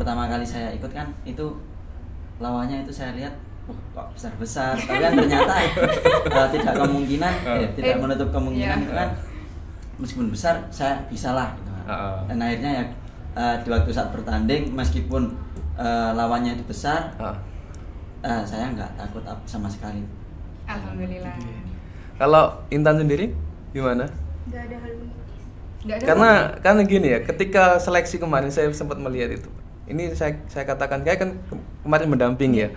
pertama kali saya ikut kan itu lawannya itu saya lihat kok besar-besar, tapi kan ternyata tidak kemungkinan, tidak menutup kemungkinan itu kan meskipun besar saya bisa lah gitu. Dan akhirnya ya di waktu saat bertanding meskipun lawannya itu besar, saya nggak takut sama sekali. Alhamdulillah. Kalau Intan sendiri gimana? Nggak ada hal ini. Karena gini ya, ketika seleksi kemarin saya sempat melihat itu. Ini saya katakan kayak kan kemarin mendampingi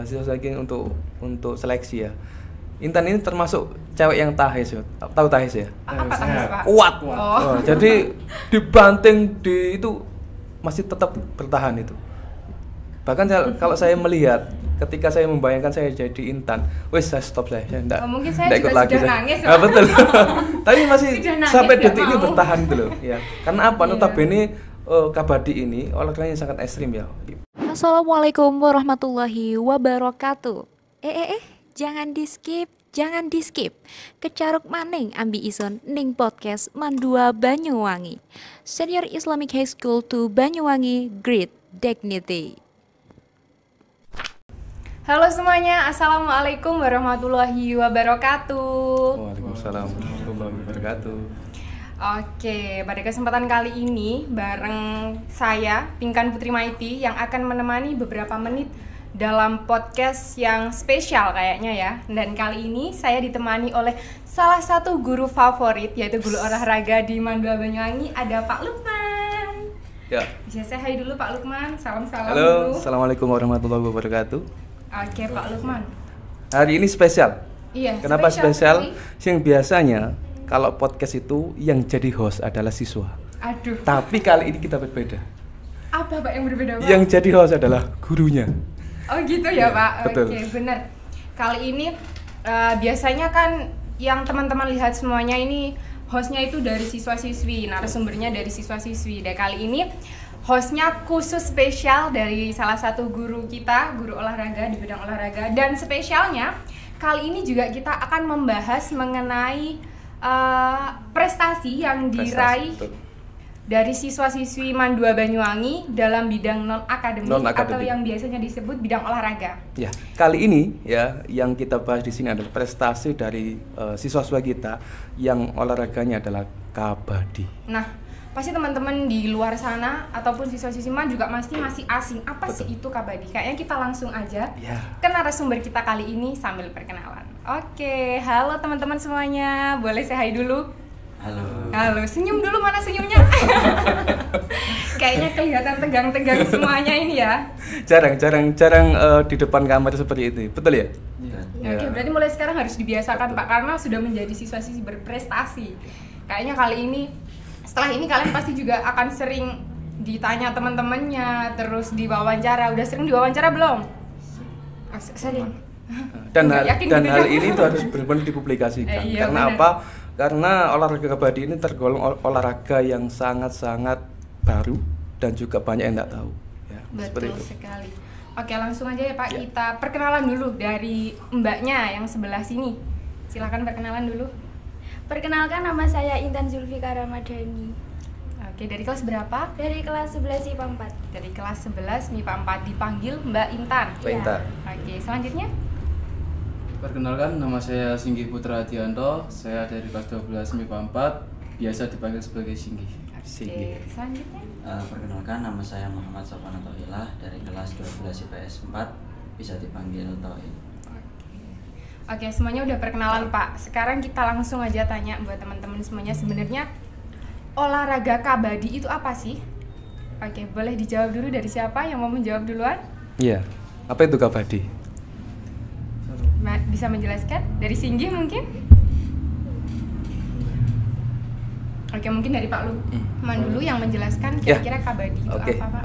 siswa lagi untuk seleksi ya. Intan ini termasuk cewek yang tahis ya. Tahu tahis ya? Apa tahis, Pak? Kuat. Jadi dibanting itu masih tetap bertahan itu. Bahkan kalau saya melihat ketika saya membayangkan saya jadi Intan, saya stop saya enggak. Mungkin saya juga ikut lagi sudah nangis. Betul. Tapi masih sampai detik ini bertahan gitu loh. Ya. Karena apa? Notabene kabadi ini olahraganya sangat ekstrim ya. Assalamualaikum warahmatullahi wabarakatuh. Jangan di skip. Kecaruk maning ambi ison ning podcast Mandua Banyuwangi. Senior Islamic High School to Banyuwangi, Great Dignity. Halo semuanya, assalamualaikum warahmatullahi wabarakatuh. Waalaikumsalam warahmatullahi wabarakatuh. Oke, pada kesempatan kali ini bareng saya Pinkan Putri Maiti yang akan menemani beberapa menit dalam podcast yang spesial kayaknya ya. Dan kali ini saya ditemani oleh salah satu guru favorit, yaitu guru olahraga di Mandua Banyuwangi, ada Pak Lukman. Ya. Bisa saya hai dulu Pak Lukman, salam-salam. Halo, dulu. Assalamualaikum warahmatullahi wabarakatuh. Oke Pak Lukman. Hari ini spesial. Iya. Kenapa spesial? Yang biasanya kalau podcast itu yang jadi host adalah siswa. Aduh. Tapi kali ini kita berbeda. Apa Pak yang berbeda Pak? Yang jadi host adalah gurunya. Oh gitu ya Pak. Betul. Oke, benar. Kali ini biasanya kan yang teman-teman lihat semuanya ini hostnya itu dari siswa-siswi, narasumbernya dari siswa-siswi. Dan kali ini hostnya khusus spesial dari salah satu guru kita, guru olahraga di bidang olahraga. Dan spesialnya kali ini juga kita akan membahas mengenai prestasi yang diraih dari siswa-siswi Mandua Banyuwangi dalam bidang non-akademik atau yang biasanya disebut bidang olahraga. Ya, kali ini ya yang kita bahas di sini adalah prestasi dari siswa-siswa kita yang olahraganya adalah kabadi. Nah, pasti teman-teman di luar sana ataupun siswa-siswi juga masih asing. Apa sih itu kabadi? Kayaknya kita langsung aja ke narasumber kita kali ini sambil perkenalan. Oke, halo teman-teman semuanya. Boleh saya hai dulu? Halo, senyum dulu, mana senyumnya? Kayaknya kelihatan tegang-tegang semuanya ini ya. Jarang di depan kamera seperti itu, betul ya? Iya. Oke, berarti mulai sekarang harus dibiasakan Pak, karena sudah menjadi siswa-siswi berprestasi. Kayaknya kali ini, setelah ini kalian pasti juga akan sering ditanya teman-temannya, terus diwawancara. Udah sering diwawancara belum? Sering. Dan hal ini itu harus benar-benar dipublikasikan. Karena benar. Apa? Karena olahraga kabadi ini tergolong olahraga yang sangat-sangat baru dan juga banyak yang tidak tahu. Ya, betul sekali. Oke, langsung aja ya Pak, kita perkenalan dulu dari mbaknya yang sebelah sini. Silakan perkenalan dulu. Perkenalkan, nama saya Intan Zulfika Ramadhani. Oke, dari kelas berapa? Dari kelas 11 MIPA 4. Dari kelas 11 MIPA 4, dipanggil Mbak Intan. Mbak Intan. Oke, selanjutnya. Perkenalkan, nama saya Singgih Putra Adianto. Saya dari kelas 12 MIPA 4, biasa dipanggil sebagai Singgih. Oke, selanjutnya. Perkenalkan, nama saya Muhammad Sofwan Toilah dari kelas 12 IPS 4, bisa dipanggil Toi. Oke, semuanya udah perkenalan Pak. Sekarang kita langsung aja tanya buat teman-teman semuanya, sebenarnya olahraga kabadi itu apa sih? Oke, boleh dijawab dulu dari siapa yang mau menjawab duluan? Iya, apa itu kabadi? Bisa menjelaskan? Dari Singgih mungkin? Oke, mungkin dari Pak Lukman dulu yang menjelaskan kira-kira kabadi itu apa Pak?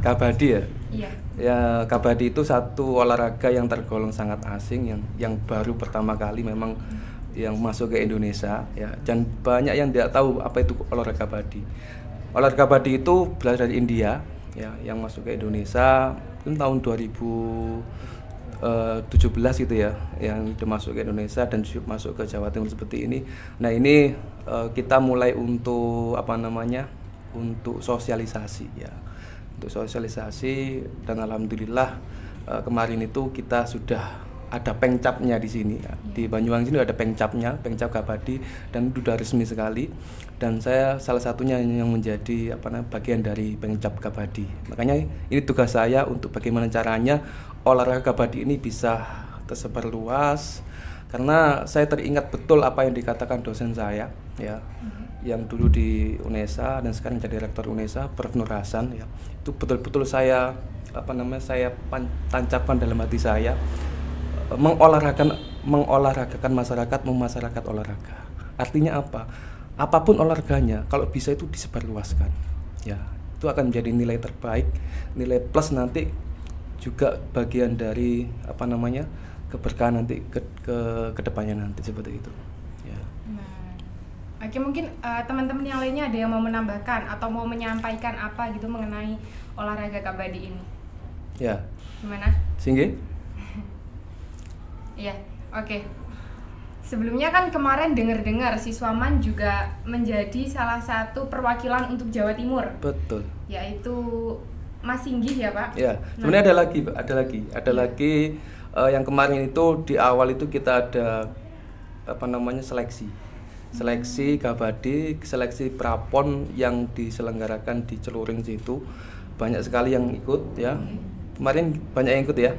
Kabadi ya? Iya. Ya, kabadi itu satu olahraga yang tergolong sangat asing, yang baru pertama kali memang yang masuk ke Indonesia ya, dan banyak yang tidak tahu apa itu olahraga kabadi. Olahraga kabadi itu berasal dari India ya, yang masuk ke Indonesia mungkin tahun 2017 gitu ya, yang itu masuk ke Indonesia dan masuk ke Jawa Timur seperti ini. Nah, ini kita mulai untuk untuk sosialisasi ya. Untuk sosialisasi, dan alhamdulillah kemarin itu kita sudah ada pengcapnya di sini ya. Di Banyuwangi ini ada pengcapnya, pengcap Kabadi, dan itu sudah resmi sekali. Dan saya salah satunya yang menjadi bagian dari pengcap Kabadi. Makanya ini tugas saya untuk bagaimana caranya olahraga Kabadi ini bisa tersebar luas. Karena saya teringat betul apa yang dikatakan dosen saya ya, yang dulu di UNESA dan sekarang jadi rektor UNESA, Prof. Nur Hasan ya. Itu betul-betul saya saya tancapkan dalam hati saya, mengolahragakan masyarakat, memasyarakat olahraga. Artinya apa? Apapun olahraganya, kalau bisa itu disebarluaskan. Ya, itu akan menjadi nilai terbaik, nilai plus nanti juga bagian dari keberkahan nanti ke depannya nanti seperti itu. Ya. Oke, mungkin teman-teman yang lainnya ada yang mau menambahkan atau mau menyampaikan apa gitu mengenai olahraga Kabadi ini? Ya. Gimana? Singgi? Iya, oke. Sebelumnya kan kemarin dengar-dengar Siswaman juga menjadi salah satu perwakilan untuk Jawa Timur. Betul. Yaitu Mas Singgih ya Pak? Ya, sebenarnya ada lagi yang kemarin itu di awal itu kita ada seleksi Kabadi, seleksi prapon yang diselenggarakan di Celuring situ. Banyak sekali yang ikut ya. Kemarin banyak yang ikut ya.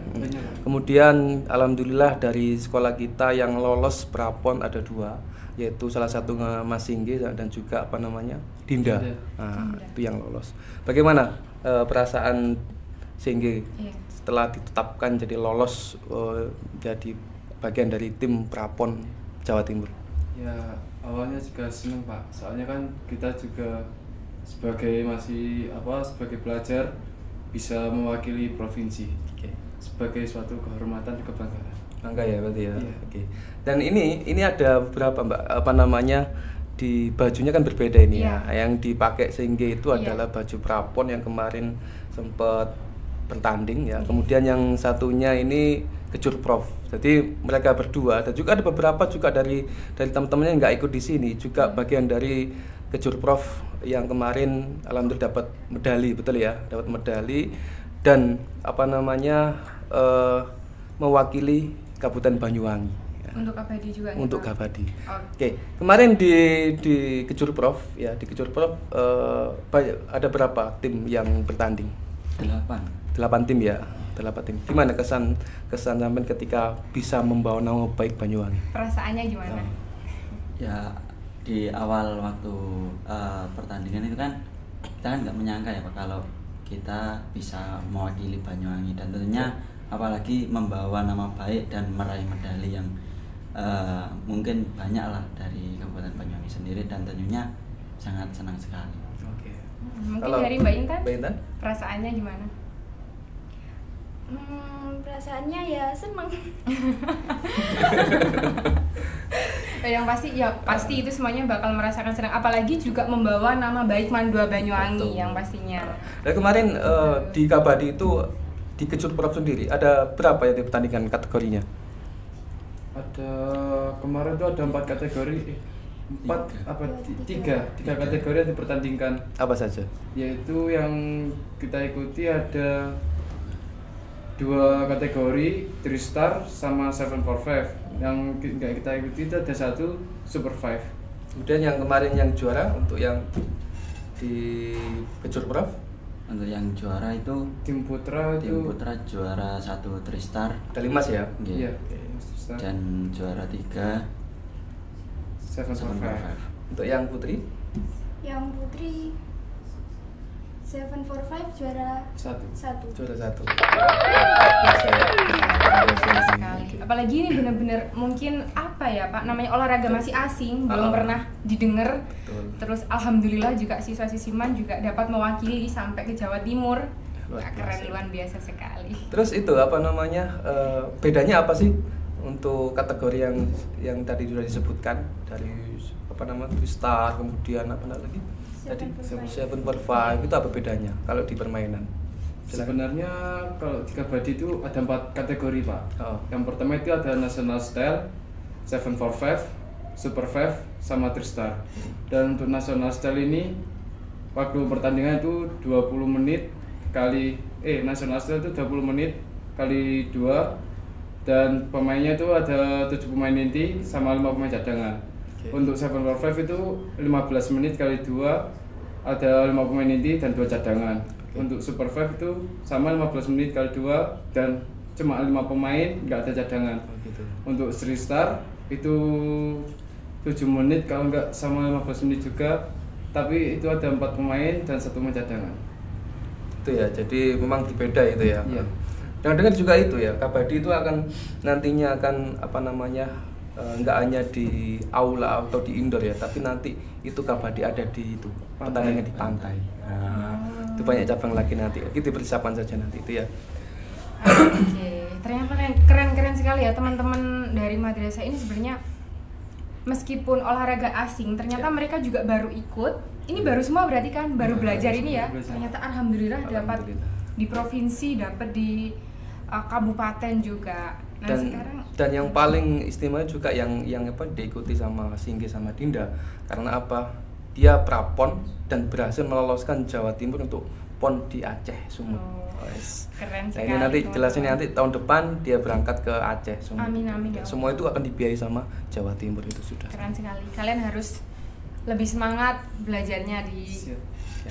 Kemudian alhamdulillah dari sekolah kita yang lolos prapon ada 2, yaitu salah satu Mas Singgi dan juga Dinda. Nah, itu yang lolos. Bagaimana perasaan Singgi setelah ditetapkan jadi lolos jadi bagian dari tim prapon Jawa Timur? Ya, awalnya juga senang Pak. Soalnya kan kita juga sebagai sebagai pelajar bisa mewakili provinsi. Sebagai suatu kehormatan dan kebanggaan. Bangga ya berarti ya. Iya. Oke. Dan ini ada beberapa Mbak di bajunya kan berbeda ini ya. Yang dipakai Singgi itu adalah baju prapon yang kemarin sempat bertanding ya. Kemudian yang satunya ini kejur prof. Jadi mereka berdua dan juga ada beberapa juga dari teman-temannya yang nggak ikut di sini juga bagian dari kejur prof yang kemarin alhamdulillah dapat medali, betul ya, dapat medali dan mewakili Kabupaten Banyuwangi. Ya. Untuk Kabadi juga. Untuk Kabadi. Oke. Kemarin di kejur prof ya, di kejur prof ada berapa tim yang bertanding? 8 tim ya. 8 tim. Gimana kesan sampean ketika bisa membawa nama baik Banyuwangi? Perasaannya gimana? Ya di awal waktu pertandingan itu kan kita kan nggak menyangka ya Pak kalau kita bisa mewakili Banyuwangi dan tentunya apalagi membawa nama baik dan meraih medali yang mungkin banyak lah dari Kabupaten Banyuwangi sendiri dan tentunya sangat senang sekali. Oke. Mungkin dari Mbak Intan? Mbak Intan? Perasaannya gimana? Perasaannya ya seneng. Yang pasti itu semuanya bakal merasakan senang, apalagi juga membawa nama baik Mandua Banyuwangi. Betul. Yang pastinya. Dan kemarin di Kabadi itu di kejur prof sendiri ada berapa yang dipertandingkan kategorinya? Kemarin itu ada 4 kategori. 3 kategori yang dipertandingkan. Apa saja? Yaitu yang kita ikuti ada 2 kategori 3 star sama 745. Yang nggak kita ikuti itu ada 1 super 5. Kemudian yang kemarin yang juara untuk yang di kejur prof? Untuk yang juara itu tim putra juara 1 3 star medali emas ya? Iya. Dan juara 3 745. Untuk yang putri? Yang putri 745 juara 1. Juara 1. Sekali. Apalagi ini benar-benar mungkin Pak, namanya olahraga masih asing, belum pernah didengar. Terus alhamdulillah juga siswa-siswiman juga dapat mewakili sampai ke Jawa Timur. Keren, luar biasa sekali. Terus itu bedanya apa sih untuk kategori yang tadi sudah disebutkan dari star kemudian lagi? Tadi 745 itu apa bedanya kalau di permainan? Sebenarnya kalau di Kabadi itu ada 4 kategori Pak. Yang pertama itu ada National Style, 745, Super 5, sama 3 Star. Dan untuk National Style ini waktu pertandingan itu 20 menit kali nasional itu 20 menit kali 2, dan pemainnya itu ada 7 pemain inti sama 5 pemain cadangan. Untuk 7x5 itu 15 menit kali 2, ada 5 pemain inti dan 2 cadangan. Untuk Super 5 itu sama 15 menit kali 2 dan cuma 5 pemain, nggak ada cadangan. Untuk Street Star itu 7 menit kalau nggak sama 15 menit juga, tapi itu ada 4 pemain dan 1 pemain cadangan. Itu ya, jadi memang berbeda itu ya. Iya. Dan dengan juga itu ya, kabadi itu akan nantinya akan nggak hanya di aula atau di indoor ya, tapi nanti itu kabadi ada di itu pertandingan di pantai. Itu banyak cabang lagi nanti. Kita persiapan saja nanti itu ya. Oke, ternyata keren sekali ya teman-teman dari madrasah ini. Sebenarnya meskipun olahraga asing, ternyata mereka juga baru ikut. Ini baru semua berarti kan, baru belajar ini ya. Ternyata alhamdulillah dapat di provinsi, dapat di kabupaten juga. Nah, dan yang paling istimewa juga yang diikuti sama Singgi sama Dinda, karena apa? Dia prapon dan berhasil meloloskan Jawa Timur untuk PON di Aceh Sumut. Keren sekali. Nah, ini nanti jelasin nanti tahun depan dia berangkat ke Aceh Sumut. Amin. Semua itu akan dibiayai sama Jawa Timur, itu sudah. Keren sekali. Kalian harus lebih semangat belajarnya di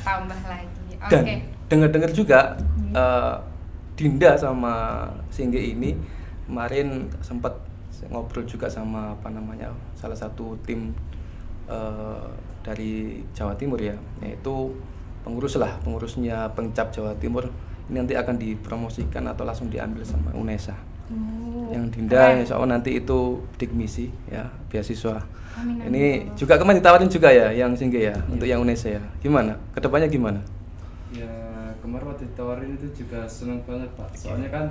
tambah lagi. Oke. Dan dengar-dengar juga Dinda sama Singgi ini kemarin sempat ngobrol juga sama salah satu tim dari Jawa Timur ya, yaitu pengurusnya Pengcap Jawa Timur. Ini nanti akan dipromosikan atau langsung diambil sama UNESA. Yang Dinda insya Allah nanti itu Dikmisi ya, beasiswa. Amin. Ini juga kemarin ditawarin juga ya yang Singgi ya, untuk yang UNESA ya. Gimana? Kedepannya gimana? Ya kemarin waktu ditawarin itu juga senang banget Pak. Soalnya kan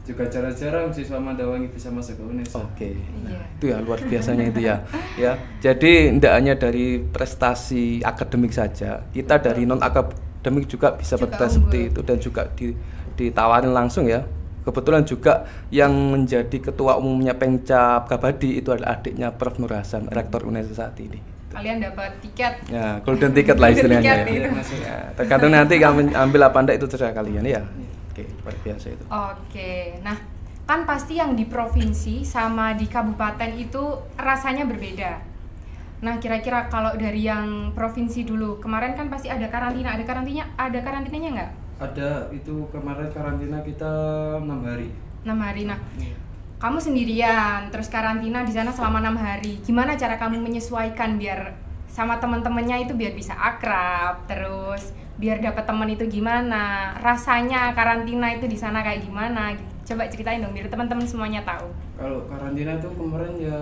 juga jarang-jarang siswa Mandawangi bisa masuk ke UNESA. Oke. Nah, itu ya luar biasanya itu ya. Ya. Jadi tidak hanya dari prestasi akademik saja, kita dari non akademik juga bisa berprestasi seperti itu, dan juga ditawarin langsung ya. Kebetulan juga yang menjadi ketua umumnya Pengcap Kabadi itu adalah adiknya Prof. Nur Hasan, rektor UNESA saat ini. Kalian dapat tiket. Ya, golden ticket lah istilahnya. Ya, tergantung nanti kami ambil apa enggak itu terserah kalian ya. Oke, luar biasa itu. Oke. Nah, kan pasti yang di provinsi sama di kabupaten itu rasanya berbeda. Nah, kira-kira kalau dari yang provinsi dulu, kemarin kan pasti ada karantinanya nggak? Ada, itu kemarin karantina kita 6 hari. 6 hari. Nah, kamu sendirian, terus karantina di sana selama 6 hari. Gimana cara kamu menyesuaikan biar sama teman-temannya itu biar bisa akrab, terus biar dapat teman itu gimana? Rasanya karantina itu di sana kayak gimana? Coba ceritain dong biar teman-teman semuanya tahu. Kalau karantina itu kemarin ya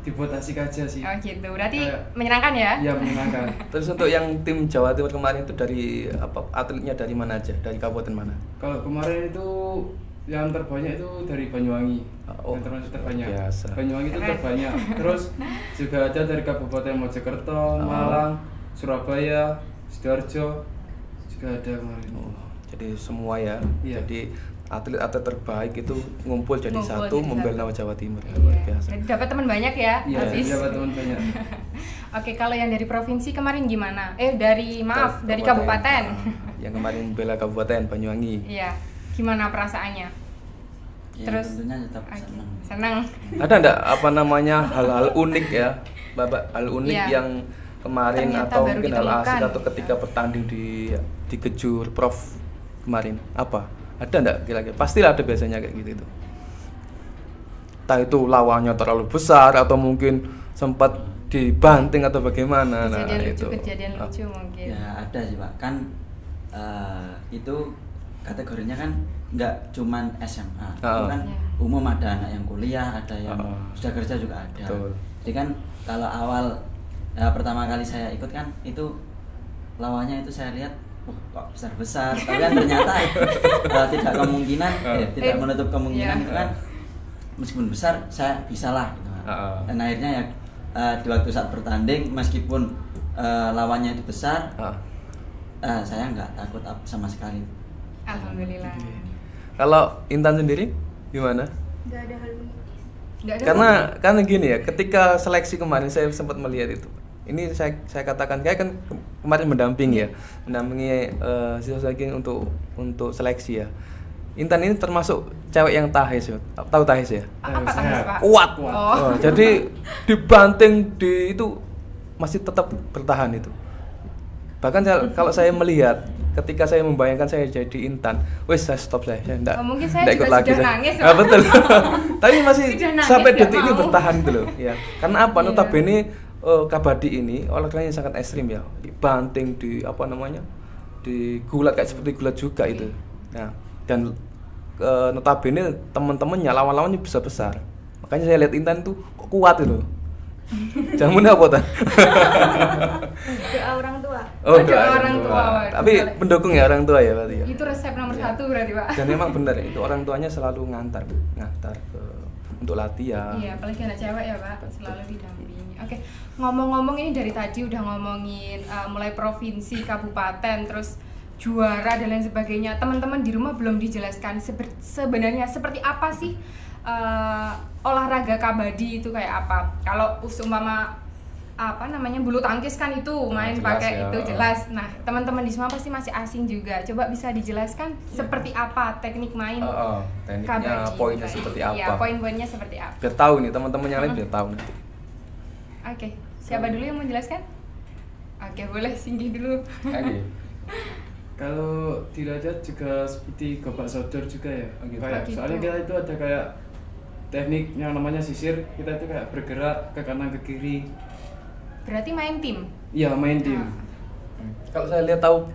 dibuat asik aja sih. Oh gitu, berarti menyenangkan ya? Iya, menyenangkan. Terus untuk yang tim Jawa Timur kemarin itu dari atletnya dari mana aja? Dari kabupaten mana? Kalau kemarin itu yang terbanyak itu dari Banyuwangi. Yang terbanyak. Biasa. Banyuwangi itu terbanyak. Terus juga ada dari Kabupaten Mojokerto, Malang, Surabaya, Sidoarjo juga ada kemarin. Jadi semua ya. Iya. Jadi atlet-atlet terbaik itu ngumpul jadi satu membela nama Jawa Timur. Iya. Luar biasa. Jadi dapat teman banyak ya? Iya, habis. dapat teman banyak. Oke, kalau yang dari provinsi kemarin gimana? dari kabupaten. Yang kemarin bela Kabupaten Banyuwangi. Iya. Gimana perasaannya? Ya, Terus tentunya tetap senang. Ada enggak hal-hal unik ya? Hal unik Iya. yang kemarin Ternyata atau baru mungkin hal asik ditemukan. atau ketika bertanding di Kejur Prof kemarin apa? Ada enggak kira-kira? Pastilah ada biasanya kayak gitu itu. Entah itu lawannya terlalu besar atau mungkin sempat dibanting atau bagaimana. Kejadian lucu mungkin. Ya ada sih Pak, kan itu kategorinya kan nggak cuman SMA, itu kan umum, ada anak yang kuliah, ada yang sudah kerja juga ada. Betul. Jadi kan kalau awal pertama kali saya ikut kan itu lawannya itu saya lihat kok besar-besar, tapi kan ternyata tidak kemungkinan, tidak menutup kemungkinan itu kan meskipun besar saya bisa lah gitu. Dan akhirnya ya di waktu saat bertanding meskipun lawannya itu besar, saya nggak takut sama sekali. Alhamdulillah. Kalau Intan sendiri gimana? Nggak ada hal unik. Karena gini ya, ketika seleksi kemarin saya sempat melihat itu. Ini saya katakan kayak kan kemarin mendampingi siswa lagi untuk seleksi ya. Intan ini termasuk cewek yang tahes ya. Tahu tahes ya? Apa tahes, Pak? Kuat. Oh. Jadi dibanting itu masih tetap bertahan itu. Bahkan kalau saya melihat ketika saya membayangkan saya jadi Intan, saya stop saya enggak. Mungkin saya ikut juga lagi sudah saya. nangis. Betul. Tapi masih Nangis, sampai gak detik ini mau. bertahan gitu loh ya. Karena apa? Iya. Notabene kabadi ini olahraganya sangat ekstrim ya. Dibanting digulat kayak seperti gulat juga itu. Nah, dan notabene teman-temannya lawan-lawannya besar-besar. Makanya saya lihat Intan tuh kok kuat itu. Jamunya apa, Tan? Doa orang tua. Oh, Doa orang tua. Tapi pendukung ya orang tua ya berarti ya. Itu resep nomor 1 berarti, Pak. Dan memang benar itu orang tuanya selalu ngantar untuk latihan. Iya, apalagi anak cewek ya, Pak, selalu didampingi. Oke, ngomong-ngomong ini dari tadi udah ngomongin mulai provinsi, kabupaten, terus juara dan lain sebagainya. Teman-teman di rumah belum dijelaskan sebenarnya seperti apa sih olahraga kabadi itu kayak apa? Kalau umpama bulu tangkis kan itu main jelas pakai ya. itu jelas. Nah, teman-teman di semua pasti masih asing juga. Coba bisa dijelaskan seperti apa teknik main Tekniknya, kabadi? poinnya Kayak seperti gitu. apa? Iya, poin-poinnya seperti apa? Biar tahu nih teman-teman yang lain biar tahu nanti. Oke, siapa dulu yang mau jelaskan? Oke, boleh singgih dulu. Kalau di Derajat juga seperti gobak sodor juga ya. Gitu. Kayak Gitu. soalnya kita itu ada kayak teknik yang namanya sisir, kita itu kayak bergerak ke kanan ke kiri. Berarti main tim? Iya, main tim. Kalau saya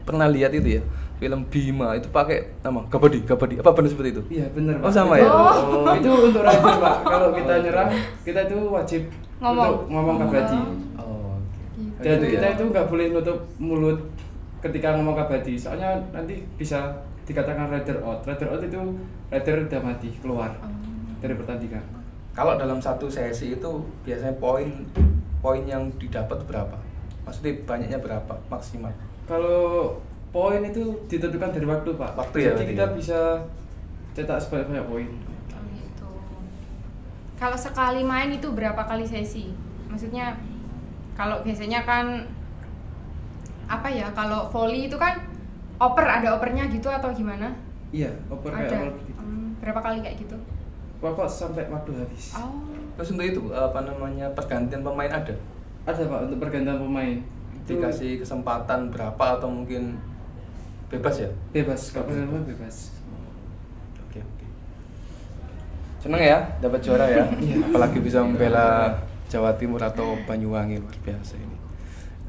pernah lihat itu ya, film Bima itu pakai nama kabadi. Apa benar seperti itu? Iya, benar, Pak. Oh, sama Itu- ya? Oh, itu untuk rider, Pak. Kalau kita nyerang, kita itu wajib untuk ngomong kabadi. Oh, oke. Dan Gitu kita ya? itu nggak boleh nutup mulut ketika ngomong kabadi, soalnya nanti bisa dikatakan rider out. Rider out itu rider udah mati, keluar dari pertandingan. Kalau dalam satu sesi itu biasanya poin yang didapat berapa? Maksudnya banyaknya berapa maksimal? Kalau poin itu ditentukan dari waktu, Pak. Waktu ya, Jadi berarti kita ya? bisa cetak sebanyak poin. Oh gitu. Kalau sekali main itu berapa kali sesi? Maksudnya kalau biasanya kan kalau volley itu kan ada opernya gitu atau gimana? Iya, oper kayak Ada. awal begitu. Berapa kali kayak gitu? Pokok sampai waktu habis. Oh. Terus untuk itu pergantian pemain ada? Ada, Pak, untuk pergantian pemain. Itu Dikasih kesempatan berapa atau mungkin bebas ya? bebas, kalau pergantian pemain bebas. Oke. Seneng ya dapat juara ya. Apalagi bisa membela Jawa Timur atau Banyuwangi, luar biasa ini.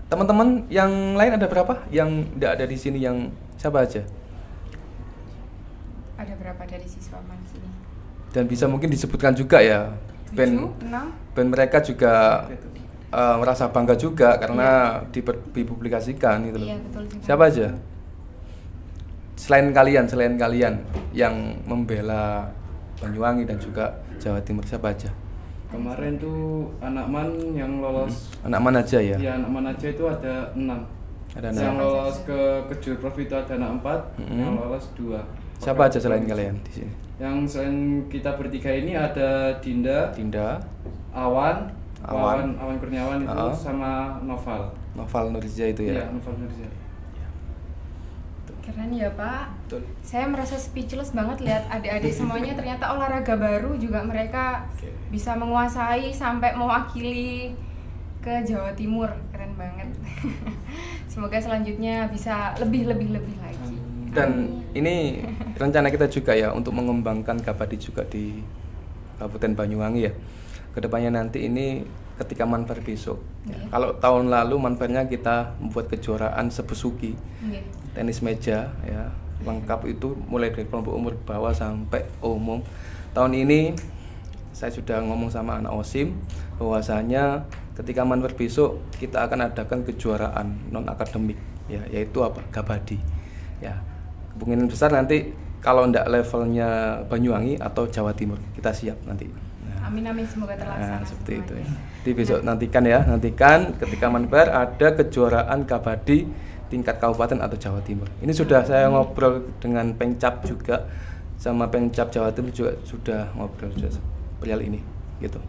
Teman-teman yang lain ada berapa? Yang tidak ada di sini yang siapa aja? Ada berapa dari siswa man sini? Dan bisa mungkin disebutkan juga ya. 7, 6? Band mereka juga merasa bangga juga karena dipublikasikan gitu loh. Iya, betul juga. Siapa aja? Selain kalian yang membela Banyuwangi dan juga Jawa Timur, siapa aja? Kemarin tuh anak man yang lolos. Anak mana aja ya? Iya, anak man aja itu ada 6. Ada Yang 6. lolos ke Kejur Prof itu ada anak 4, yang lolos 2. Siapa aja selain kalian di sini? Yang selain kita bertiga ini ada Dinda, Awan Kurniawan itu sama Noval Nurja itu ya. Iya, Noval Nurja. Keren ya, Pak. Betul. Saya merasa speechless banget lihat adik-adik semuanya ternyata olahraga baru juga mereka bisa menguasai sampai mewakili ke Jawa Timur. Keren banget. Semoga selanjutnya bisa lebih lagi. Dan ini rencana kita juga ya untuk mengembangkan kabadi juga di Kabupaten Banyuwangi ya. Kedepannya nanti ini ketika Manfair besok. Ya. Kalau tahun lalu Manfairnya kita membuat kejuaraan sebesuki, tenis meja ya, lengkap itu mulai dari kelompok umur bawah sampai umum. Tahun ini saya sudah ngomong sama anak OSIM bahwasanya ketika Manfair besok kita akan adakan kejuaraan non akademik ya, yaitu kabadi ya. Kemungkinan besar nanti kalau ndak levelnya Banyuwangi atau Jawa Timur kita siap nanti. Amin semoga terlaksana. Seperti itu ya. semuanya. Jadi besok nantikan ketika Manfair ada kejuaraan kabadi tingkat kabupaten atau Jawa Timur. Ini sudah saya ngobrol dengan Pengcap juga, sama Pengcap Jawa Timur juga sudah ngobrol juga perihal ini gitu.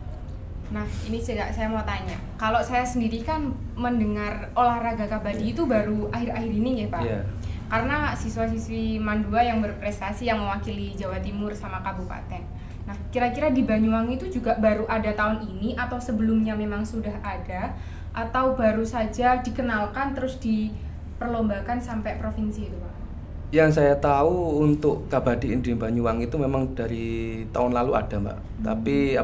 Nah, ini juga saya mau tanya. Kalau saya sendiri kan mendengar olahraga kabadi itu baru akhir-akhir ini ya, Pak. Iya. Karena siswa-siswi MAN 2 yang berprestasi yang mewakili Jawa Timur sama kabupaten. Nah, kira-kira di Banyuwangi itu juga baru ada tahun ini atau sebelumnya memang sudah ada atau baru saja dikenalkan terus diperlombakan sampai provinsi itu, Pak? Yang saya tahu untuk kabadi di Banyuwangi itu memang dari tahun lalu ada, Mbak. Tapi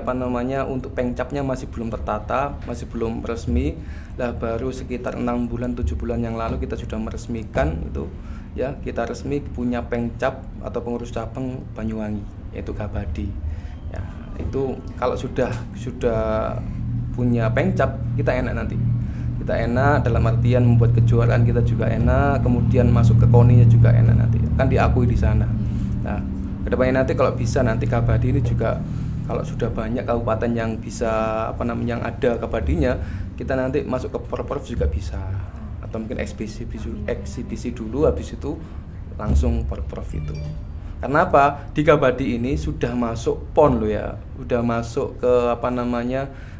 untuk pengcapnya masih belum tertata, masih belum resmi. Lah baru sekitar 6 bulan 7 bulan yang lalu kita sudah meresmikan itu. Ya, kita resmi punya pengcap atau pengurus cabang Banyuwangi, yaitu kabadi. Ya, itu kalau sudah punya pengcap, kita enak nanti. Kita enak dalam artian membuat kejuaraan kita juga enak, kemudian masuk ke KONI-nya juga enak nanti. Kan diakui di sana. Nah, kedepannya nanti kalau bisa nanti kabadi ini juga kalau sudah banyak kabupaten yang bisa yang ada kabadinya, kita nanti masuk ke Porprov juga bisa. Atau mungkin eksibisi dulu, habis itu langsung Porprov itu. Karena apa? Di kabadi ini sudah masuk PON loh ya, udah masuk ke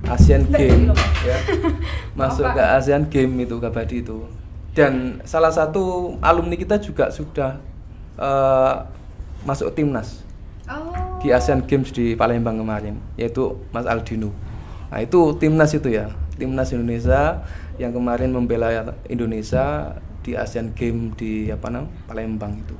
Asian Game ya, masuk ke Asian Game itu kabadi itu. Dan salah satu alumni kita juga sudah masuk timnas di Asian Games di Palembang kemarin, yaitu Mas Aldino. Nah itu timnas itu ya, timnas Indonesia yang kemarin membela Indonesia di Asian Games di Palembang itu.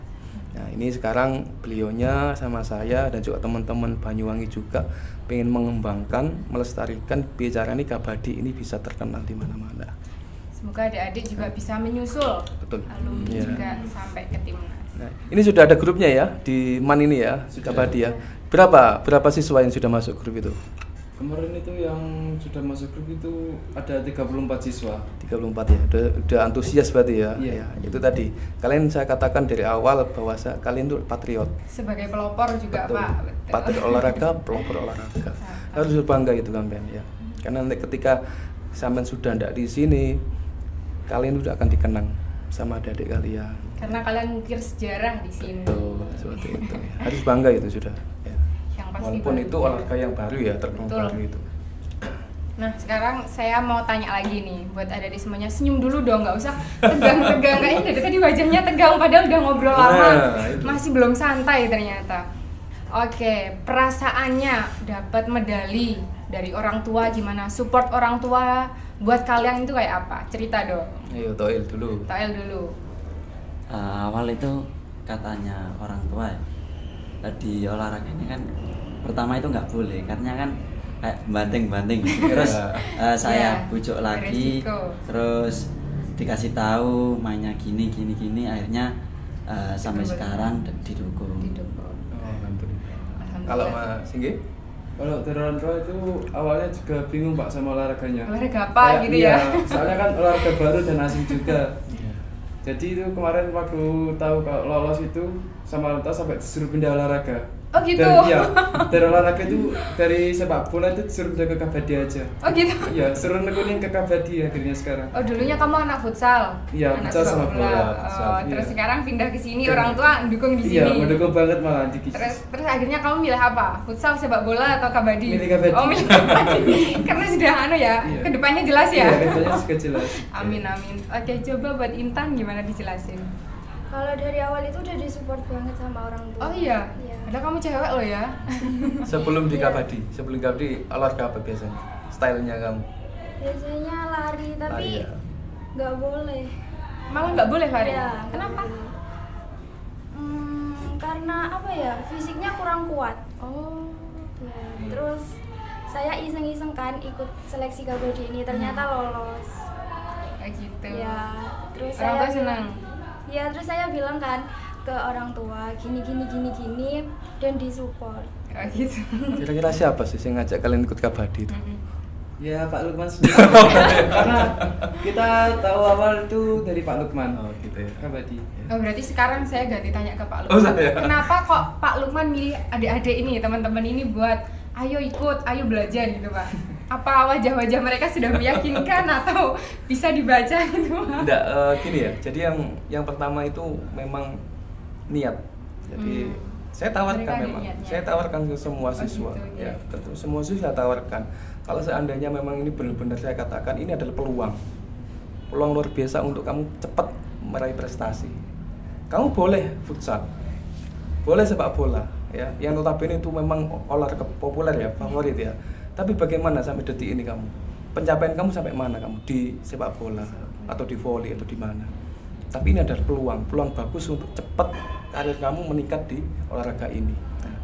Nah ini sekarang beliaunya sama saya dan juga teman-teman Banyuwangi juga pengen mengembangkan, melestarikan bicara ini kabadi ini bisa terkenal di mana-mana. Semoga adik-adik juga bisa menyusul. Betul. Alumni juga sampai ke timnas. Nah, ini sudah ada grupnya ya di MAN ini ya, kabadi ya. Berapa siswa yang sudah masuk grup itu? Kemarin itu yang sudah masuk grup itu ada 34 siswa. 34 ya, udah antusias berarti ya. Iya. Ya, itu tadi. Kalian saya katakan dari awal bahwa kalian itu patriot. Sebagai pelopor juga, Betul. Pak. Betul. Patriot olahraga, pelopor olahraga. Harus berbangga itu sampean ya. Karena nanti ketika sampean sudah tidak di sini, kalian sudah akan dikenang sama adik-adik kalian. Karena kalian mengukir sejarah di sini. Betul, seperti itu. Ya. Harus bangga itu sudah. Ya. Yang pasti Walaupun bangga. itu olahraga yang baru ya, tergolong Betul. baru itu. Nah sekarang saya mau tanya lagi nih buat adik semuanya, senyum dulu dong, nggak usah tegang-tegang, kayaknya dari tadi wajahnya tegang padahal udah ngobrol lama, masih belum santai ternyata. Oke, perasaannya dapat medali dari orang tua gimana? Support orang tua buat kalian itu kayak apa? Cerita dong. Ayo Toil dulu. Toil dulu. Awal itu katanya orang tua di olahraga ini kan pertama itu nggak boleh karena kan kayak banting-banting terus saya bujuk lagi beresiko. Terus dikasih tahu mainnya gini akhirnya sampai sekarang didukung. Kalau Mas Singgi? Kalau dari orang tua itu awalnya juga bingung Pak sama olahraganya. Olahraga apa gitu iya, ya? Soalnya kan olahraga baru dan asing juga. Jadi itu kemarin waktu tahu kalau lolos itu sama orang tua sampai disuruh pindah olahraga. Oh gitu? Dari olahraga itu, dari sepak bola itu disuruh pindah ke kabadi aja. Oh gitu? Iya, suruh nekunin ke kabadi akhirnya sekarang. Oh dulunya kamu anak futsal? Iya, anak futsal sama sepak bola. Oh, terus Iya. sekarang pindah ke sini, orang tua mendukung di sini. Iya, mendukung banget malah di Terus akhirnya kamu milih apa? Futsal, sepak bola atau kabadi? Milih kabadi. Oh milih kabadi. Karena sudah Iya. kedepannya jelas ya? Iya, kedepannya juga jelas. Amin. Oke, coba buat Intan gimana dijelasin? Kalau dari awal itu udah disupport banget sama orang tua. Oh iya? Iya. Padahal kamu cewek loh ya? Sebelum di Iya. kabadi olahraga apa biasanya? Stylenya kamu? Biasanya lari, tapi Lari ya? nggak boleh. Malah nggak boleh lari? Iya, Kenapa? Karena apa ya, fisiknya kurang kuat. Oh. Ya, terus saya iseng-iseng kan ikut seleksi kabadi ini, ternyata lolos. Kayak gitu. Ya, terus Orang tua saya senang? Ya, terus saya bilang kan ke orang tua gini dan disupport. Kayak gitu. Kira-kira siapa sih yang ngajak kalian ikut kabadi itu? Ya Pak Lukman sendiri. Karena kita tahu awal itu dari Pak Lukman. Oh gitu ya. Kabadi. Oh berarti sekarang saya ganti tanya ke Pak Oh, Lukman. saya? Kenapa kok Pak Lukman milih adik-adik ini, teman-teman ini buat ayo ikut, ayo belajar gitu Pak? Apa wajah-wajah mereka sudah meyakinkan atau bisa dibaca gitu Pak? Enggak, gini ya. Jadi yang pertama itu memang niat. Jadi Saya tawarkan Mereka ada memang, niatnya. saya tawarkan ke semua siswa, gitu, ya, ya. tentu semua siswa saya tawarkan. Kalau seandainya memang ini benar-benar saya katakan ini adalah peluang luar biasa untuk kamu cepat meraih prestasi. Kamu boleh futsal, boleh sepak bola, ya, yang notabene itu memang olahraga populer ya, favorit ya. Tapi bagaimana sampai detik ini kamu? Pencapaian kamu sampai mana kamu di sepak bola atau di voli atau di mana? Tapi ini adalah peluang bagus untuk cepat karir kamu meningkat di olahraga ini. Nah,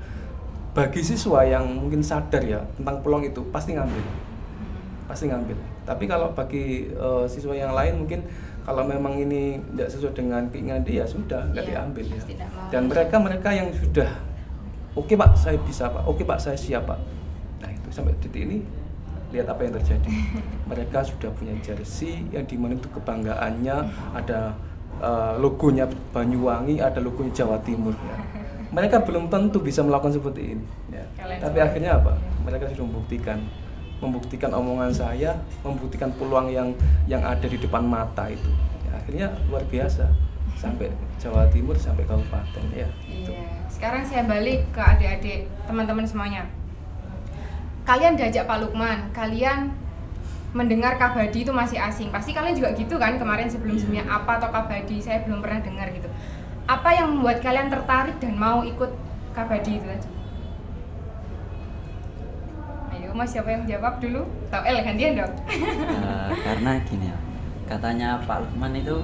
bagi siswa yang mungkin sadar ya tentang peluang itu pasti ngambil. Tapi kalau bagi siswa yang lain mungkin kalau memang ini tidak sesuai dengan keinginan dia sudah nggak diambil ya. Dan mereka yang sudah oke Pak saya bisa Pak, oke Pak saya siap Pak. Nah itu sampai detik ini lihat apa yang terjadi. Mereka sudah punya jersey yang dimana itu kebanggaannya ada logonya Banyuwangi, ada logonya Jawa Timur ya. Mereka belum tentu bisa melakukan seperti ini ya. Tapi akhirnya apa? Mereka sudah membuktikan omongan saya, membuktikan peluang yang ada di depan mata itu ya, akhirnya luar biasa sampai Jawa Timur, sampai kabupaten ya gitu. Sekarang saya balik ke adik-adik teman-teman semuanya. Kalian diajak Pak Lukman, kalian mendengar kabadi itu masih asing. Pasti kalian juga gitu kan kemarin sebelum-sebelumnya apa atau kabadi saya belum pernah dengar gitu. Apa yang membuat kalian tertarik dan mau ikut kabadi itu tadi? Ayo Mas, siapa yang jawab dulu? Atau gantian dong. Karena gini ya, katanya Pak Lukman itu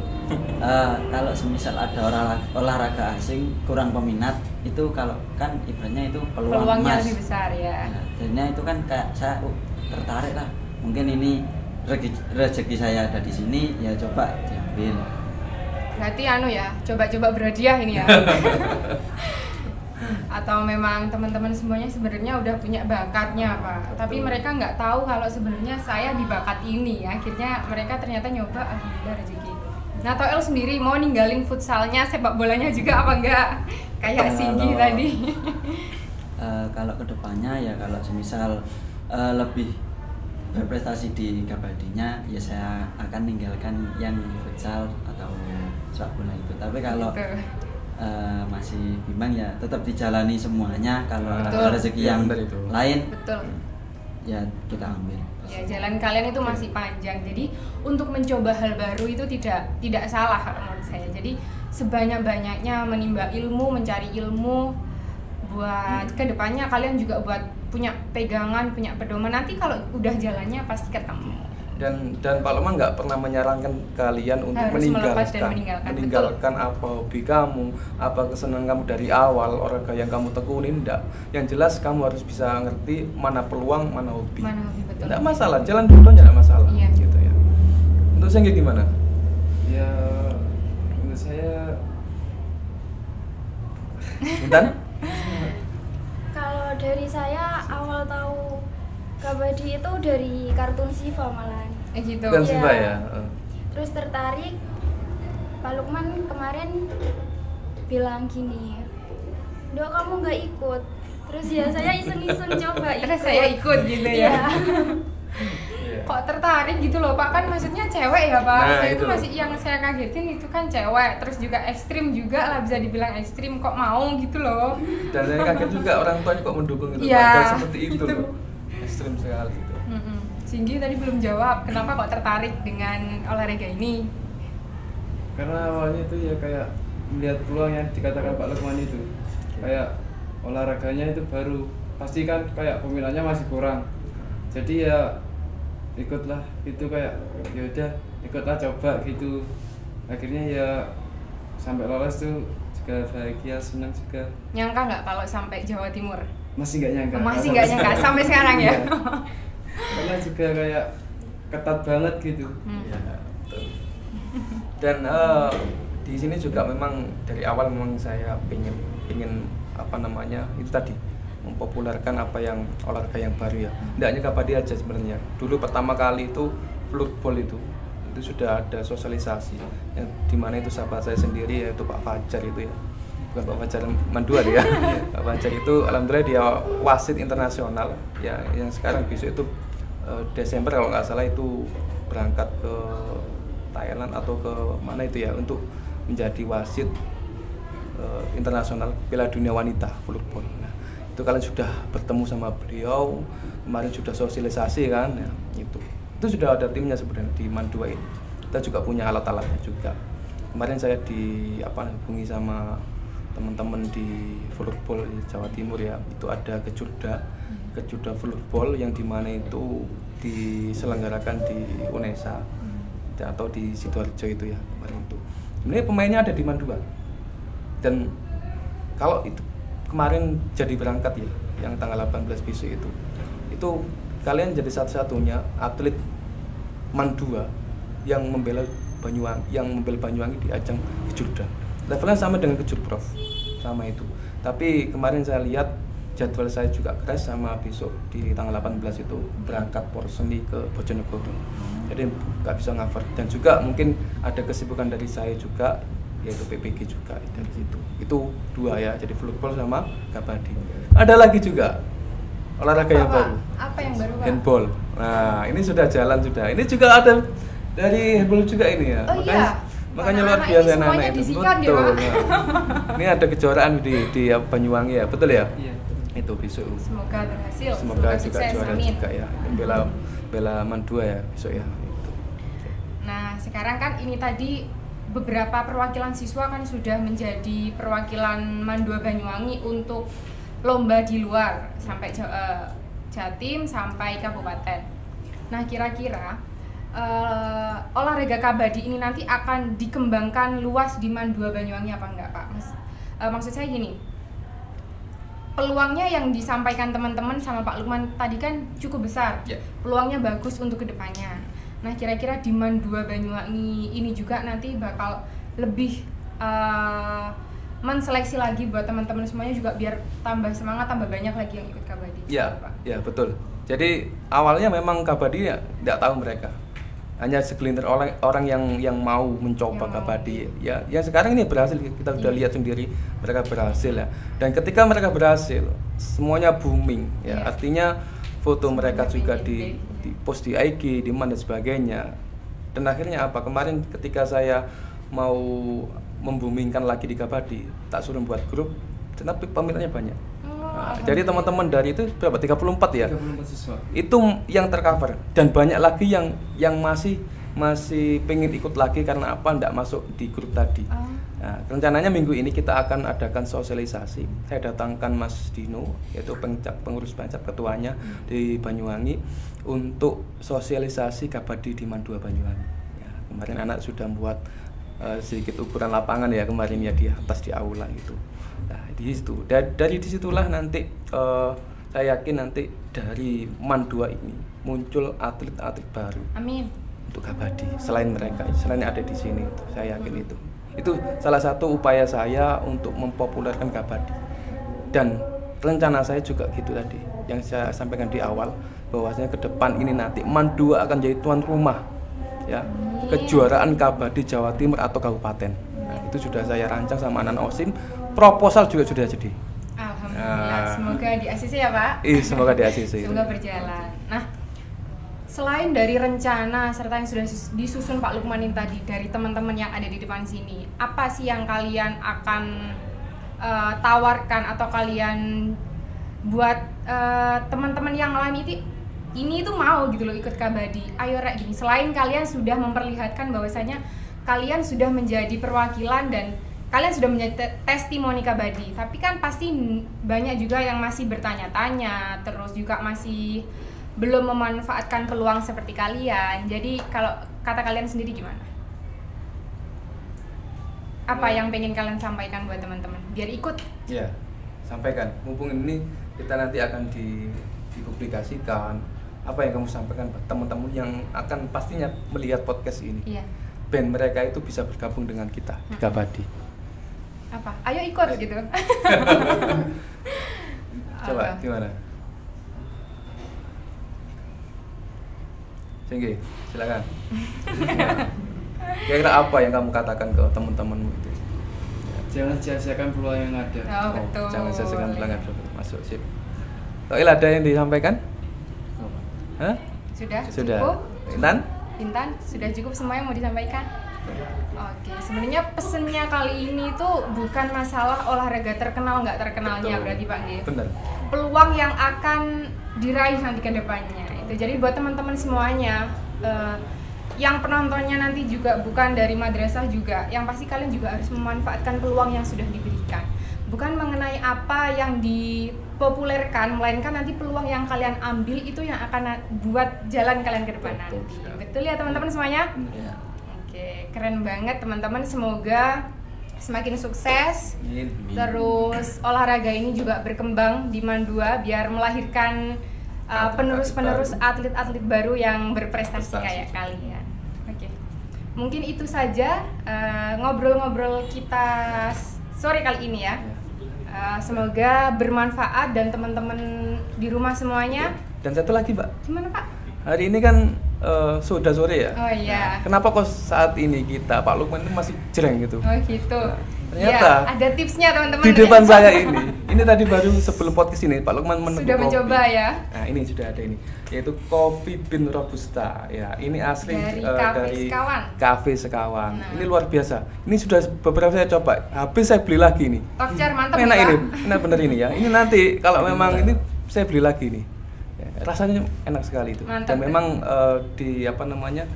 kalau semisal ada olahraga asing kurang peminat itu kalau kan ibaratnya itu Peluangnya emas. lebih besar ya. Nah, jadinya itu kan kayak saya tertarik lah. Mungkin ini rezeki saya ada di sini ya coba diambil. Berarti coba-coba berhadiah ini ya. Atau memang teman-teman semuanya sebenarnya udah punya bakatnya Pak. Tapi mereka nggak tahu kalau sebenarnya saya di bakat ini. Akhirnya mereka ternyata nyoba, alhamdulillah rezeki. Nah Toel sendiri mau ninggalin futsalnya, sepak bolanya juga apa enggak? Kayak Singgi tadi. Kalau kedepannya ya kalau semisal lebih berprestasi di kabadinya ya saya akan ninggalkan yang futsal atau sepak bola itu. Tapi kalau masih bimbang ya tetap dijalani semuanya. Kalau ada rezeki yang lain ya kita ambil. Ya jalan kalian itu masih panjang. Jadi untuk mencoba hal baru itu tidak salah kalau menurut saya. Jadi sebanyak-banyaknya menimba ilmu, mencari ilmu buat kedepannya kalian juga buat punya pegangan, punya pedoman. Nanti kalau udah jalannya pasti ketemu. Dan Pak Lukman nggak pernah menyarankan kalian untuk meninggalkan apa hobi kamu, apa kesenangan kamu dari awal, olahraga yang kamu tekunin, enggak. Yang jelas kamu harus bisa ngerti mana peluang, mana hobi. Betul. Enggak masalah, jalan dulu enggak masalah. Iya. Gitu ya. Untuk Senggi gimana? Ya menurut saya Intan? Kalau dari saya awal tahu kabadi itu dari kartun Siva malahan. Gitu. Dan Siva ya. Terus tertarik. Pak Lukman kemarin bilang gini, "Dok, kamu nggak ikut?" Terus ya saya iseng-iseng coba ikut. Terus saya ikut gitu ya. Iya. Kok tertarik gitu loh Pak, kan maksudnya cewek ya Pak. Nah, Saya itu. itu masih yang saya kagetin itu kan cewek, terus juga ekstrim juga lah, bisa dibilang ekstrim, kok mau gitu loh. Dan saya kaget juga orang tuanya kok mendukung itu, Iya, padahal seperti itu gitu. loh. Ekstrim sekali gitu. Singgi tadi belum jawab, kenapa kok tertarik dengan olahraga ini? karena awalnya itu ya kayak melihat peluang yang dikatakan Pak Lukman itu, kayak olahraganya itu baru, pasti kan kayak peminatnya masih kurang, jadi ya ikutlah gitu, kayak ya udah ikutlah coba gitu, akhirnya ya sampai lolos tuh juga bahagia, senang juga. Nyangka nggak kalau sampai Jawa Timur? Masih nggak nyangka. Masih nggak nyangka sampai sekarang ya. Karena juga kayak ketat banget gitu. Ya, betul. Dan di sini juga memang dari awal memang saya ingin apa namanya itu tadi mempopulerkan apa yang olahraga yang baru ya. Tidak hanya kabadi aja sebenarnya. Dulu pertama kali itu floorball itu sudah ada sosialisasi yang dimana itu sahabat saya sendiri yaitu Pak Fajar itu ya, bukan Pak Fajar Mandua ya. Pak Fajar itu alhamdulillah dia wasit internasional ya, yang sekarang besok itu Desember kalau nggak salah itu berangkat ke Thailand atau ke mana itu ya untuk menjadi wasit internasional Piala Dunia Wanita Floorball. Nah, itu kalian sudah bertemu sama beliau, kemarin sudah sosialisasi kan, ya, itu sudah ada timnya sebenarnya di MAN 2 ini. Kita juga punya alat-alatnya juga. Kemarin saya hubungi sama teman-teman di Floorball di Jawa Timur ya, itu ada Kejurda Floorball yang dimana itu diselenggarakan di UNESA atau di Sidoarjo itu ya kemarin itu. Sebenarnya pemainnya ada di MAN 2. Dan kalau itu kemarin jadi berangkat ya, yang tanggal 18 besok itu kalian jadi satu-satunya atlet MAN 2 yang membela Banyuwangi di ajang Kejurda. Levelnya sama dengan Kejurprov, sama itu. Tapi kemarin saya lihat jadwal saya juga crash sama besok di tanggal 18 itu berangkat Porseni ke Bojonegoro. Jadi nggak bisa cover, dan juga mungkin ada kesibukan dari saya juga, yaitu PPG juga dari situ. Itu 2 ya, jadi floorball sama kabadi. Ada lagi juga olahraga yang baru. Apa yang baru, Pak? Handball. Nah, ini sudah jalan sudah. Ini juga ada dari handball juga ini ya. Oh iya. Makanya luar biasa anak-anak itu. disikat ya, Betul. Pak? Nah, ini ada kejuaraan di Banyuwangi ya, betul ya? Iya. Itu besok. Semoga berhasil. Semoga juga sukses, juara amin. juga ya. Bela MAN 2 ya besok ya. Itu. Nah, sekarang kan ini tadi beberapa perwakilan siswa kan sudah menjadi perwakilan MAN 2 Banyuwangi untuk lomba di luar sampai Jatim sampai kabupaten. Nah, kira-kira olahraga kabadi ini nanti akan dikembangkan luas di MAN 2 Banyuwangi apa enggak, Pak? Maksud saya gini, peluangnya yang disampaikan teman-teman sama Pak Lukman tadi kan cukup besar, peluangnya bagus untuk kedepannya. Nah, kira-kira di MAN 2 Banyuwangi ini juga nanti bakal lebih menseleksi lagi buat teman-teman semuanya juga biar tambah semangat, tambah banyak lagi yang ikut kabadi. Ya betul. Jadi awalnya memang kabadi ya tidak tahu mereka, hanya segelintir orang yang mau mencoba kabadi. Ya sekarang ini berhasil, kita sudah lihat sendiri mereka berhasil ya. Dan ketika mereka berhasil, semuanya booming ya. Artinya foto mereka juga di post di IG, di mana dan sebagainya. Dan akhirnya apa? Kemarin ketika saya mau memboomingkan lagi di kabadi, tak suruh buat grup, tapi peminatnya banyak. Nah, jadi teman-teman dari itu berapa? 34 ya? 34 siswa. Itu yang tercover, dan banyak lagi yang masih pengen ikut lagi karena apa? Nggak masuk di grup tadi. Nah, rencananya minggu ini kita akan adakan sosialisasi. Saya datangkan Mas Dino, yaitu pengurus Bancap ketuanya di Banyuwangi, untuk sosialisasi kabadi di MAN 2 Banyuwangi. Ya, kemarin anak sudah buat sedikit ukuran lapangan ya kemarin ya di atas di aula gitu. Nah, di situ dari disitulah nanti saya yakin nanti dari MAN 2 ini muncul atlet-atlet baru. Amin. Untuk kabadi selain mereka, selain yang ada di sini itu, saya yakin itu salah satu upaya saya untuk mempopulerkan kabadi. Dan rencana saya juga gitu tadi yang saya sampaikan di awal, bahwasanya ke depan ini nanti MAN 2 akan jadi tuan rumah ya kejuaraan kabadi Jawa Timur atau kabupaten. Nah, itu sudah saya rancang sama anak OSIM, proposal juga sudah jadi. Alhamdulillah, semoga di ACC ya, Pak. Semoga di ACC. Semoga berjalan. Nah, selain dari rencana serta yang sudah disusun Pak Lukman tadi dari teman-teman yang ada di depan sini, apa sih yang kalian akan tawarkan atau kalian buat teman-teman yang lain ini tuh mau gitu loh ikut kabadi? Ayo Rek, gini, selain kalian sudah memperlihatkan bahwasanya kalian sudah menjadi perwakilan dan kalian sudah menjadi testimoni kabadi, tapi kan pasti banyak juga yang masih bertanya-tanya, terus juga masih belum memanfaatkan peluang seperti kalian. Jadi kalau kata kalian sendiri gimana? Apa yang pengen kalian sampaikan buat teman-teman biar ikut? Ya, sampaikan. Mumpung ini kita nanti akan dipublikasikan. Apa yang kamu sampaikan buat teman-teman yang akan pastinya melihat podcast ini? Iya. Band mereka itu bisa bergabung dengan kita di kabadi. Apa? Ayo ikut gitu. Coba gimana? Singgi, silakan. Kira-kira apa yang kamu katakan ke teman-temanmu itu? Jangan sia-siakan peluang yang ada. Oh, betul. Jangan sia-siakan peluang yang ada. Masuk sip. Toil ada yang disampaikan? Hah? Sudah. Sudah. Cukup? Intan? Intan, sudah cukup semua yang mau disampaikan? Oke, sebenarnya pesennya kali ini tuh bukan masalah olahraga terkenal nggak terkenalnya. Betul. Berarti Pak G. Benar. Peluang yang akan diraih nanti ke depannya. Itu jadi buat teman-teman semuanya yang penontonnya nanti juga bukan dari madrasah juga, yang pasti kalian juga harus memanfaatkan peluang yang sudah diberikan. Bukan mengenai apa yang dipopulerkan, melainkan nanti peluang yang kalian ambil itu yang akan buat jalan kalian ke depan nanti. Betul ya teman-teman semuanya? Ya. Oke, keren banget teman-teman. Semoga semakin sukses. Terus olahraga ini juga berkembang di Mandua biar melahirkan penerus-penerus atlet-atlet baru yang berprestasi kayak kalian. Oke, mungkin itu saja ngobrol-ngobrol kita sore kali ini ya. Semoga bermanfaat dan teman-teman di rumah semuanya. Dan satu lagi, Mbak. Gimana Pak? Hari ini kan sudah sore ya. Oh iya. Nah, kenapa kok saat ini kita Pak Lukman itu masih jreng gitu? Oh gitu. Ternyata ya, ada tipsnya teman-teman. Di depan saya ini tadi baru sebelum podcast ini Pak Lukman meneguk sudah mencoba kopi. Ya. Nah ini sudah ada ini, yaitu Coffee Bean Robusta. Ya ini asli dari Cafe Sekawan. Nah. Ini luar biasa. Ini sudah beberapa saya coba. Habis saya beli lagi nih. Tokcer mantap. Enak ya? Ini, enak bener ini ya. Ini nanti kalau memang ini saya beli lagi nih. Ya, rasanya enak sekali itu. Mantap, dan memang di apa namanya?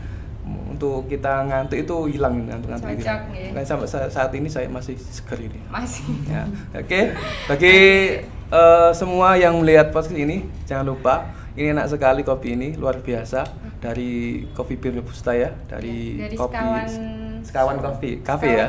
Untuk kita ngantuk itu hilang ngantuk itu. Nah, sampai saat ini saya masih seger ini. Masih. Ya. Oke. Bagi semua yang melihat podcast ini jangan lupa ini enak sekali kopi ini luar biasa dari Coffee Bean Robusta ya dari kopi Sekawan Cafe ya.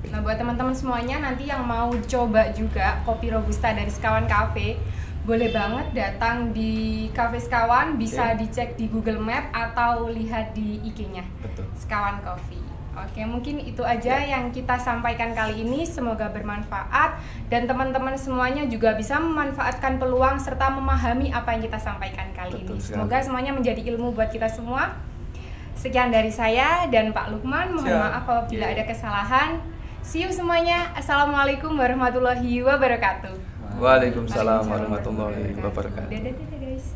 Nah buat teman-teman semuanya nanti yang mau coba juga kopi Robusta dari Sekawan Cafe, boleh banget datang di Cafe Sekawan, bisa dicek di Google Map atau lihat di IG-nya. Betul. Sekawan Coffee. Oke, mungkin itu aja yang kita sampaikan kali ini. Semoga bermanfaat dan teman-teman semuanya juga bisa memanfaatkan peluang serta memahami apa yang kita sampaikan kali ini. Semoga semuanya menjadi ilmu buat kita semua. Sekian dari saya dan Pak Lukman. Mohon maaf apabila ada kesalahan. See you semuanya. Assalamualaikum warahmatullahi wabarakatuh. Waalaikumsalam warahmatullahi wabarakatuh. Dadah guys.